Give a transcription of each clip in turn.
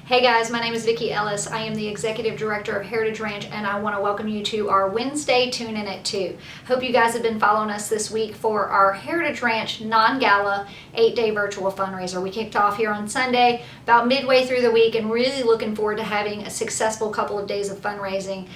Hey guys, my name is Vicki Ellis. I am the Executive Director of Heritage Ranch, and I want to welcome you to our Wednesday Tune-In at 2. Hope you guys have been following us this week for our Heritage Ranch Non-Gala 8-Day Virtual Fundraiser. We kicked off here on Sunday, about midway through the week, and really looking forward to having a successful couple of days of fundraising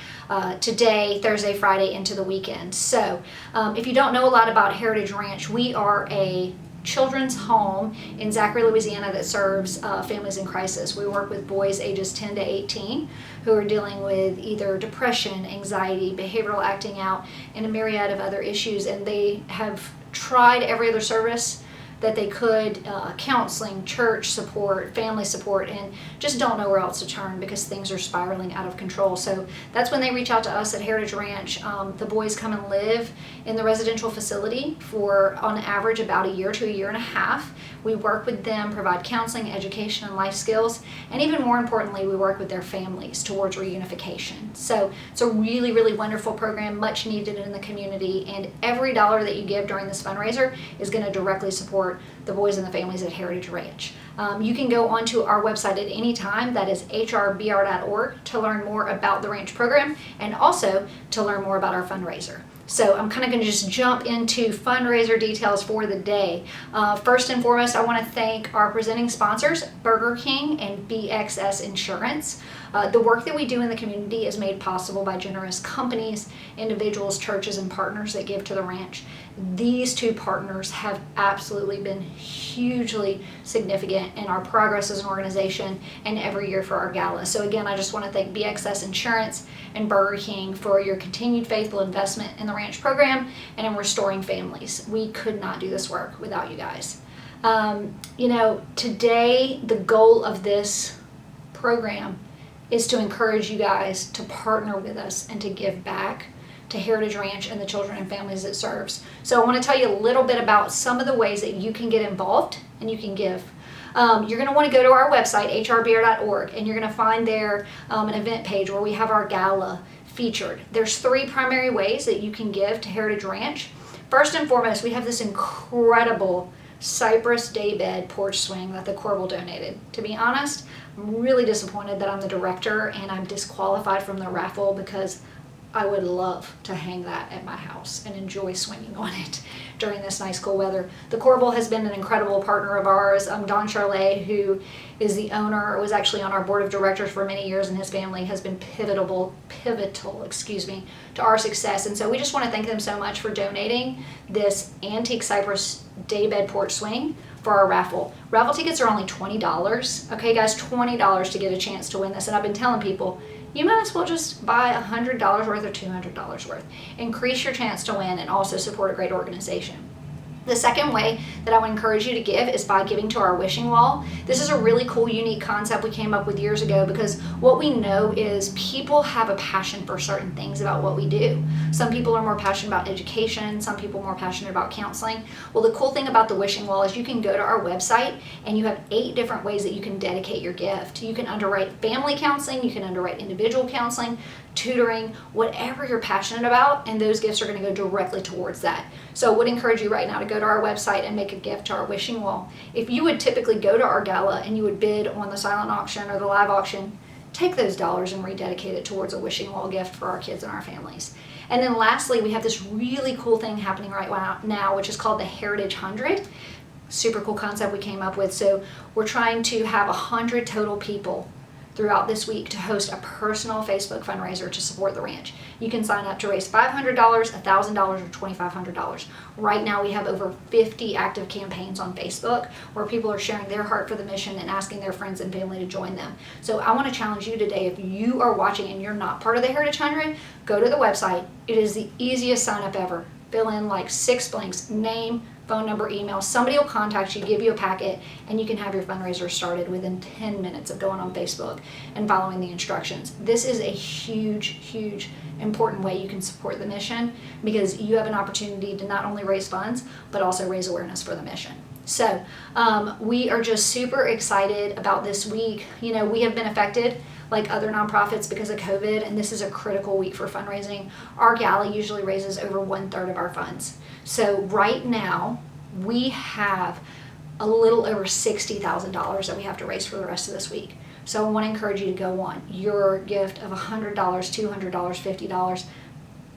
today, Thursday, Friday, into the weekend. So, if you don't know a lot about Heritage Ranch, we are a children's home in Zachary, Louisiana that serves families in crisis. We work with boys ages 10 to 18 who are dealing with either depression, anxiety, behavioral acting out, and a myriad of other issues. And they have tried every other service that they could, counseling, church support, family support, and just don't know where else to turn because things are spiraling out of control. So that's when they reach out to us at Heritage Ranch. The boys come and live in the residential facility for, on average, about a year to a year and a half. We work with them, provide counseling, education, and life skills, and even more importantly, we work with their families towards reunification. So it's a really, really wonderful program, much needed in the community, and every dollar that you give during this fundraiser is going to directly support the boys and the families at Heritage Ranch. You can go onto our website at any time, that is hrbr.org, to learn more about the ranch program and also to learn more about our fundraiser. So I'm kind of going to just jump into fundraiser details for the day. First and foremost, I want to thank our presenting sponsors, Burger King and BXS Insurance. The work that we do in the community is made possible by generous companies, individuals, churches, and partners that give to the ranch. These two partners have absolutely been hugely significant in our progress as an organization and every year for our gala. So again, I just want to thank BXS Insurance and Burger King for your continued faithful investment in the ranch program and in restoring families. We could not do this work without you guys. Today the goal of this program is to encourage you guys to partner with us and to give back to Heritage Ranch and the children and families it serves. So I want to tell you a little bit about some of the ways that you can get involved and you can give. You're going to want to go to our website, hrbr.org, and you're going to find there an event page where we have our gala featured. There's 3 primary ways that you can give to Heritage Ranch. First and foremost, we have this incredible cypress daybed porch swing that the Corbel donated. To be honest, I'm really disappointed that I'm the director and I'm disqualified from the raffle because I would love to hang that at my house and enjoy swinging on it during this nice cool weather. The Corbel has been an incredible partner of ours. Don Charlet, who is the owner, was actually on our board of directors for many years, and his family has been pivotal, to our success. And so we just want to thank them so much for donating this antique cypress daybed porch swing for our raffle. Raffle tickets are only $20. Okay, guys, $20 to get a chance to win this. And I've been telling people, you might as well just buy $100 worth or $200 worth. Increase your chance to win and also support a great organization. The second way that I would encourage you to give is by giving to our wishing wall. This is a really cool, unique concept we came up with years ago because what we know is people have a passion for certain things about what we do. Some people are more passionate about education, some people are more passionate about counseling. Well, the cool thing about the wishing wall is you can go to our website and you have 8 different ways that you can dedicate your gift. You can underwrite family counseling, you can underwrite individual counseling, tutoring, whatever you're passionate about, and those gifts are going to go directly towards that. So I would encourage you right now to go to our website and make a gift to our wishing wall. If you would typically go to our gala and you would bid on the silent auction or the live auction, take those dollars and rededicate it towards a wishing wall gift for our kids and our families. And then lastly, we have this really cool thing happening right now, which is called the Heritage 100. Super cool concept we came up with. So we're trying to have 100 total people throughout this week to host a personal Facebook fundraiser to support the ranch. You can sign up to raise $500, $1,000, or $2,500. Right now we have over 50 active campaigns on Facebook where people are sharing their heart for the mission and asking their friends and family to join them. So I want to challenge you today, if you are watching and you're not part of the Heritage 100, go to the website. It is the easiest sign up ever. Fill in like 6 blanks: name, phone number, email. Somebody will contact you, give you a packet, and you can have your fundraiser started within 10 minutes of going on Facebook and following the instructions. This is a huge, important way you can support the mission because you have an opportunity to not only raise funds, but also raise awareness for the mission. So we are just super excited about this week. We have been affected like other nonprofits because of COVID, and this is a critical week for fundraising. Our gala usually raises over 1/3 of our funds. So right now we have a little over $60,000 that we have to raise for the rest of this week. So I want to encourage you to go on. Your gift of $100, $200, $50,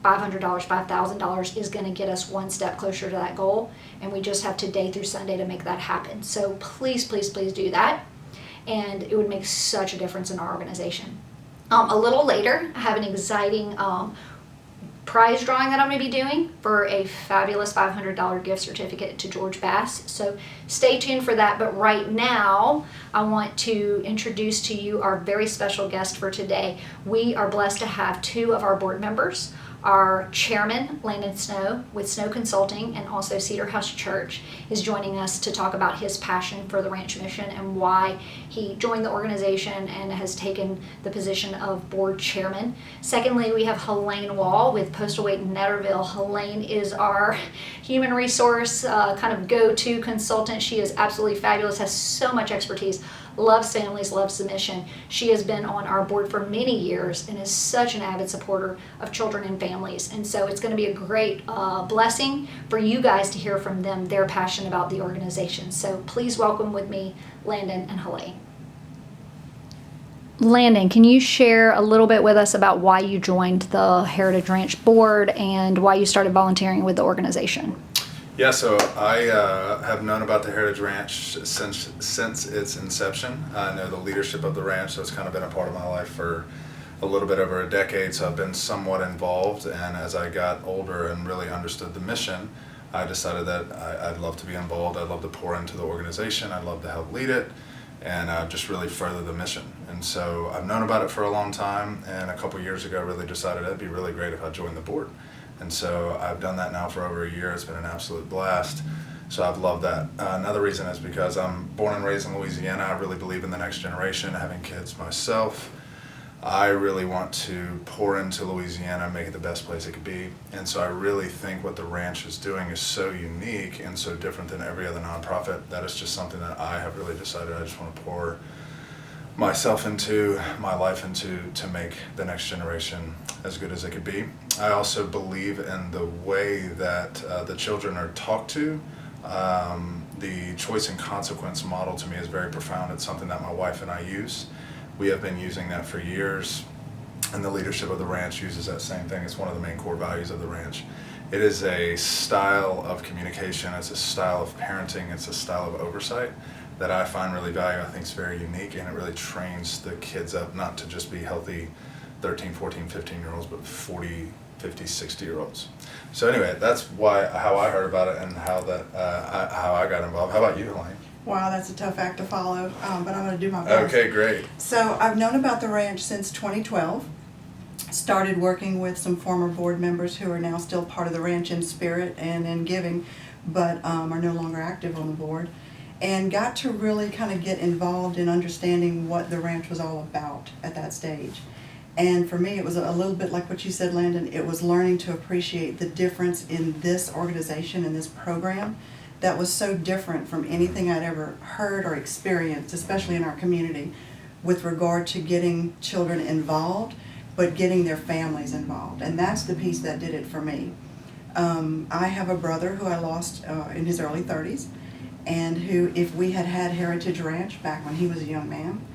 $500, $5,000 is going to get us one step closer to that goal, and we just have today through Sunday to make that happen. So please, please, please do that, and it would make such a difference in our organization. A little later, I have an exciting prize drawing that I'm going to be doing for a fabulous $500 gift certificate to George Bass. So stay tuned for that. But right now, I want to introduce to you our very special guest for today. We are blessed to have two of our board members. Our chairman, Landon Snow, with Snow Consulting and also Cedar House Church, is joining us to talk about his passion for the ranch mission and why he joined the organization and has taken the position of board chairman. Secondly, we have Helene Wall with Postal Wait in Netterville. Helene is our human resource kind of go-to consultant. She is absolutely fabulous, has so much expertise, loves families, loves the mission. She has been on our board for many years and is such an avid supporter of children and families. And so it's going to be a great blessing for you guys to hear from them, their passion about the organization. So please welcome with me Landon and Helene. Landon, can you share a little bit with us about why you joined the Heritage Ranch board and why you started volunteering with the organization? Yeah, so I have known about the Heritage Ranch since its inception. I know the leadership of the ranch, so it's kind of been a part of my life for a little bit over a decade, so I've been somewhat involved, and as I got older and really understood the mission, I decided that I'd love to be involved. I'd love to pour into the organization. I'd love to help lead it and just really further the mission. And so I've known about it for a long time, and a couple years ago really decided it'd be really great if I joined the board. And so I've done that now for over a year. It's been an absolute blast. So I've loved that. Another reason is because I'm born and raised in Louisiana. I really believe in the next generation, having kids myself. I really want to pour into Louisiana and make it the best place it could be. And so I really think what the ranch is doing is so unique and so different than every other nonprofit that it's just something that I have really decided I just want to pour myself into, my life into, to make the next generation as good as it could be. I also believe in the way that the children are talked to. The choice and consequence model to me is very profound. It's something that my wife and I use. We have been using that for years, and the leadership of the ranch uses that same thing. It's one of the main core values of the ranch. It is a style of communication, it's a style of parenting, it's a style of oversight that I find really valuable. I think it's very unique, and it really trains the kids up not to just be healthy 13, 14, 15-year-olds, but 40, 50, 60-year-olds. So anyway, that's how I heard about it and how I got involved. How about you, Helene? Wow, that's a tough act to follow, but I'm going to do my best. Okay, great. So I've known about the ranch since 2012. Started working with some former board members who are now still part of the ranch in spirit and in giving, but are no longer active on the board. And got to really kind of get involved in understanding what the ranch was all about at that stage. And for me, it was a little bit like what you said, Landon. It was learning to appreciate the difference in this organization and this program that was so different from anything I'd ever heard or experienced, especially in our community, with regard to getting children involved, but getting their families involved. And that's the piece that did it for me. I have a brother who I lost in his early 30s, and who, if we had had Heritage Ranch back when he was a young man,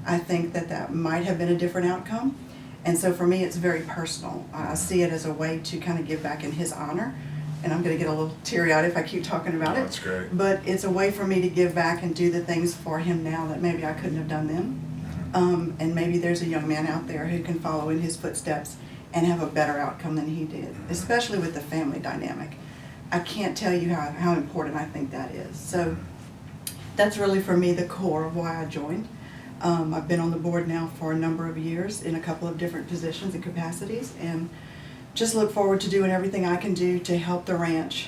I think that might have been a different outcome. And so for me, it's very personal. I see it as a way to kind of give back in his honor. And I'm going to get a little teary-eyed if I keep talking about it. That's great. But it's a way for me to give back and do the things for him now that maybe I couldn't have done then. And maybe there's a young man out there who can follow in his footsteps and have a better outcome than he did, especially with the family dynamic. I can't tell you how important I think that is. So that's really, for me, the core of why I joined. I've been on the board now for a number of years in a couple of different positions and capacities, and just look forward to doing everything I can do to help the ranch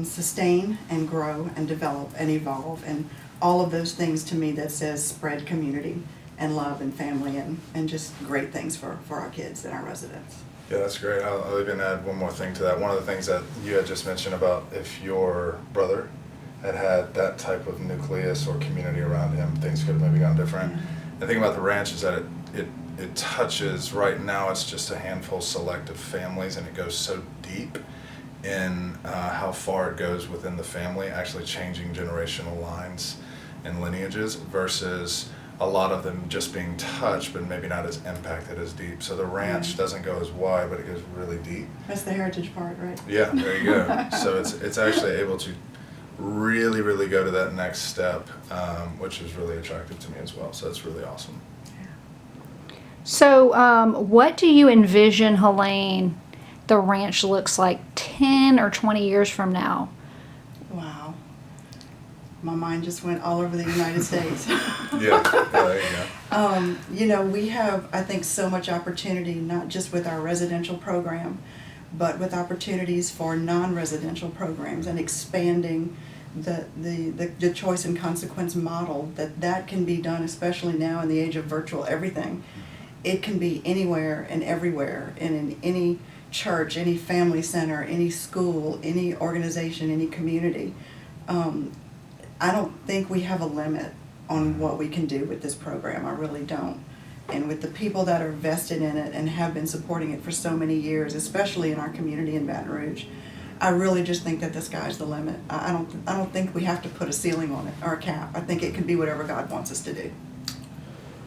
sustain and grow and develop and evolve, and all of those things to me that says spread community and love and family and just great things for our kids and our residents. Yeah, that's great. I'll even add one more thing to that. One of the things that you had just mentioned about if your brother had that type of nucleus or community around him, things could have maybe gone different. The thing about the ranch is that it touches, right now it's just a handful select of families, and it goes so deep in how far it goes within the family, actually changing generational lines and lineages, versus a lot of them just being touched, but maybe not as impacted as deep. So the ranch doesn't go as wide, but it goes really deep. That's the heritage part, right? Yeah, there you go. So it's actually able to really, really go to that next step, which is really attractive to me as well. So that's really awesome. So, what do you envision, Helene, the ranch looks like 10 or 20 years from now? Wow. My mind just went all over the United States. Yeah, there you go. You know, we have, I think, so much opportunity, not just with our residential program, but with opportunities for non-residential programs and expanding the choice and consequence model that can be done, especially now in the age of virtual everything. It can be anywhere and everywhere, and in any church, any family center, any school, any organization, any community. I don't think we have a limit on what we can do with this program. I really don't. And with the people that are vested in it and have been supporting it for so many years, especially in our community in Baton Rouge, I really just think that the sky's the limit. I don't think we have to put a ceiling on it or a cap. I think it can be whatever God wants us to do.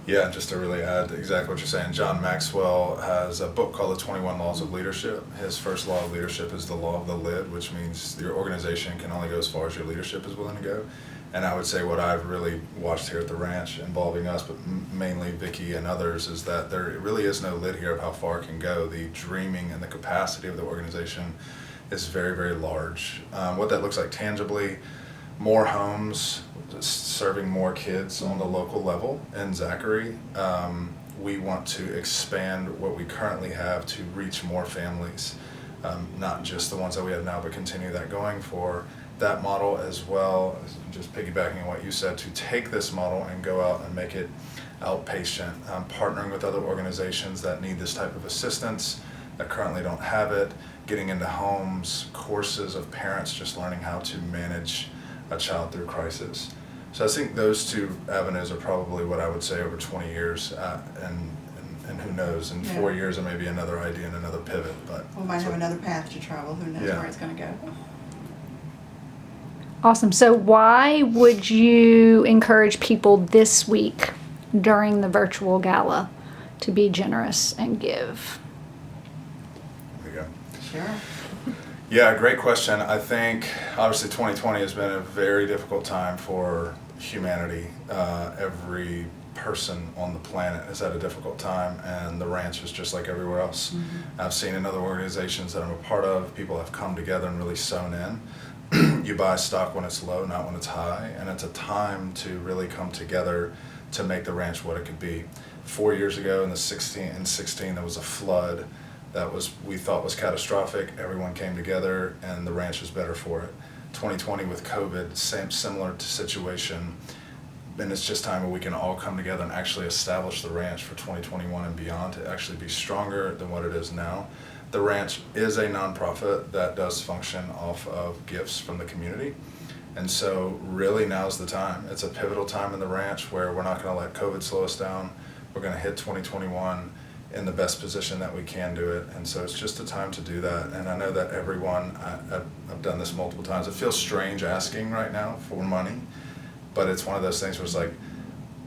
Yeah, just to really add exactly what you're saying, John Maxwell has a book called The 21 Laws of Leadership. His first law of leadership is the law of the lid, which means your organization can only go as far as your leadership is willing to go. And I would say what I've really watched here at the ranch, involving us, but mainly Vicki and others, is that there really is no lid here of how far it can go. The dreaming and the capacity of the organization is very, very large. What that looks like tangibly, more homes, serving more kids on the local level in Zachary. We want to expand what we currently have to reach more families, not just the ones that we have now, but continue that going for that model as well, just piggybacking on what you said, to take this model and go out and make it outpatient, partnering with other organizations that need this type of assistance, that currently don't have it, getting into homes, courses of parents just learning how to manage a child through crisis. So I think those two avenues are probably what I would say over 20 years, and who knows, in 4 years there may be another idea and another pivot. But We might have another path to travel. Who knows where it's going to go. Awesome. So, why would you encourage people this week during the virtual gala to be generous and give? There you go. Sure. Yeah, great question. I think obviously 2020 has been a very difficult time for humanity. Every person on the planet has had a difficult time, and the ranch is just like everywhere else. Mm-hmm. I've seen in other organizations that I'm a part of, people have come together and really sewn in. You buy stock when it's low, not when it's high, and it's a time to really come together to make the ranch what it could be. 4 years ago in 16 there was a flood that we thought was catastrophic. Everyone came together and the ranch was better for it. 2020 with COVID, similar situation, and it's just time where we can all come together and actually establish the ranch for 2021 and beyond to actually be stronger than what it is now. The ranch is a nonprofit that does function off of gifts from the community. And so really now's the time. It's a pivotal time in the ranch where we're not going to let COVID slow us down. We're going to hit 2021 in the best position that we can do it. And so it's just a time to do that. And I know that everyone, I've done this multiple times. It feels strange asking right now for money, but it's one of those things where it's like,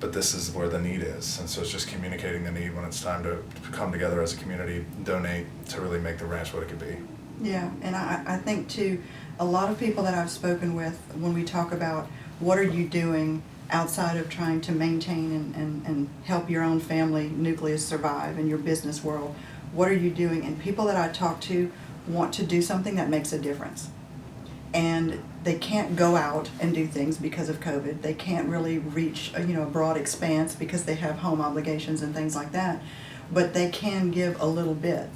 but this is where the need is. And so it's just communicating the need when it's time to come together as a community, donate to really make the ranch what it could be. Yeah, and I think too, a lot of people that I've spoken with, when we talk about what are you doing outside of trying to maintain and help your own family nucleus survive in your business world, what are you doing? And people that I talk to want to do something that makes a difference. And they can't go out and do things because of COVID. They can't really reach a broad expanse because they have home obligations and things like that. But they can give a little bit.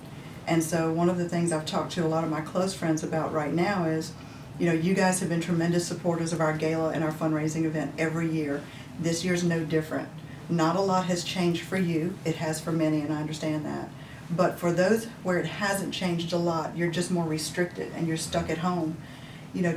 And so one of the things I've talked to a lot of my close friends about right now is, you guys have been tremendous supporters of our gala and our fundraising event every year. This year's no different. Not a lot has changed for you. It has for many, and I understand that. But for those where it hasn't changed a lot, you're just more restricted and you're stuck at home.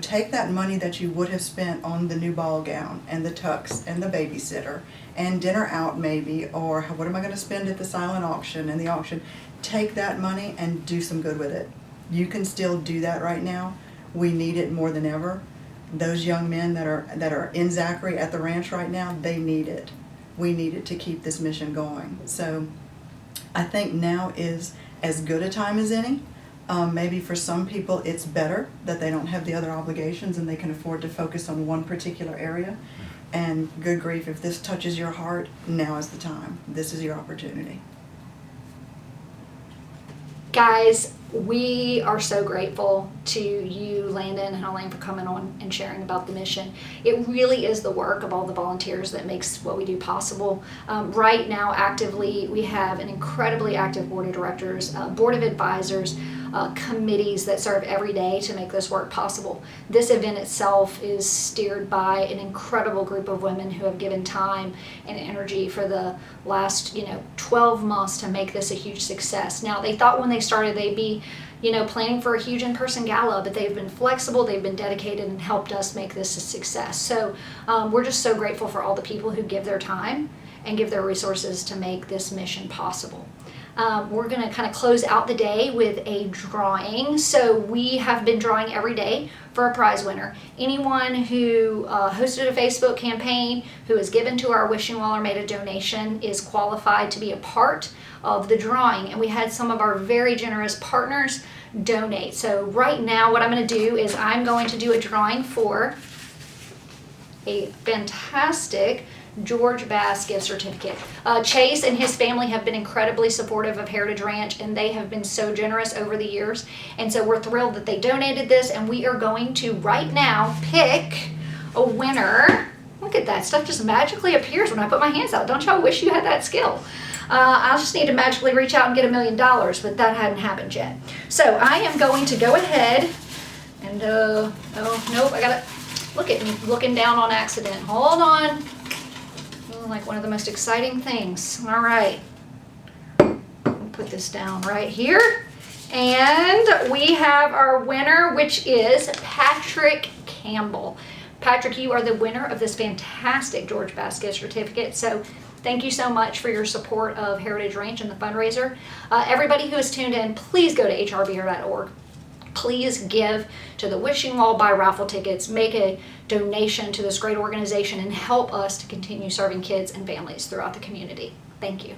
Take that money that you would have spent on the new ball gown and the tux and the babysitter and dinner out maybe, or what am I going to spend at the silent auction and the auction? Take that money and do some good with it. You can still do that right now. We need it more than ever. Those young men that are in Zachary at the ranch right now, they need it. we needed to keep this mission going. So I think now is as good a time as any. Maybe for some people it's better that they don't have the other obligations and they can afford to focus on one particular area. And good grief, if this touches your heart, now is the time. This is your opportunity. Guys, we are so grateful to you, Landon and Helene, for coming on and sharing about the mission. It really is the work of all the volunteers that makes what we do possible. Right now, actively, we have an incredibly active board of directors, board of advisors, committees that serve every day to make this work possible. This event itself is steered by an incredible group of women who have given time and energy for the last 12 months to make this a huge success. Now, they thought when they started they'd be planning for a huge in-person gala, but they've been flexible, they've been dedicated, and helped us make this a success. So we're just so grateful for all the people who give their time and give their resources to make this mission possible. We're going to kind of close out the day with a drawing. So we have been drawing every day for a prize winner. Anyone who hosted a Facebook campaign, who has given to our Wishing Well or made a donation, is qualified to be a part of the drawing. And we had some of our very generous partners donate. So right now what I'm going to do is I'm going to do a drawing for a fantastic George Bass gift certificate. Chase and his family have been incredibly supportive of Heritage Ranch, and they have been so generous over the years. And so we're thrilled that they donated this, and we are going to right now pick a winner. Look at that, stuff just magically appears when I put my hands out. Don't y'all wish you had that skill? I just need to magically reach out and get $1 million, but that hadn't happened yet. So I am going to go ahead and, oh nope, I gotta, look at me looking down on accident. Hold on. Like one of the most exciting things. All right, I'll put this down right here. And we have our winner, which is Patrick Campbell. Patrick, you are the winner of this fantastic George Bass gift certificate. So thank you so much for your support of Heritage Ranch and the fundraiser. Everybody who has tuned in, please go to hrbeer.org. Please give to the Wishing Well, buy raffle tickets, make a donation to this great organization, and help us to continue serving kids and families throughout the community. Thank you.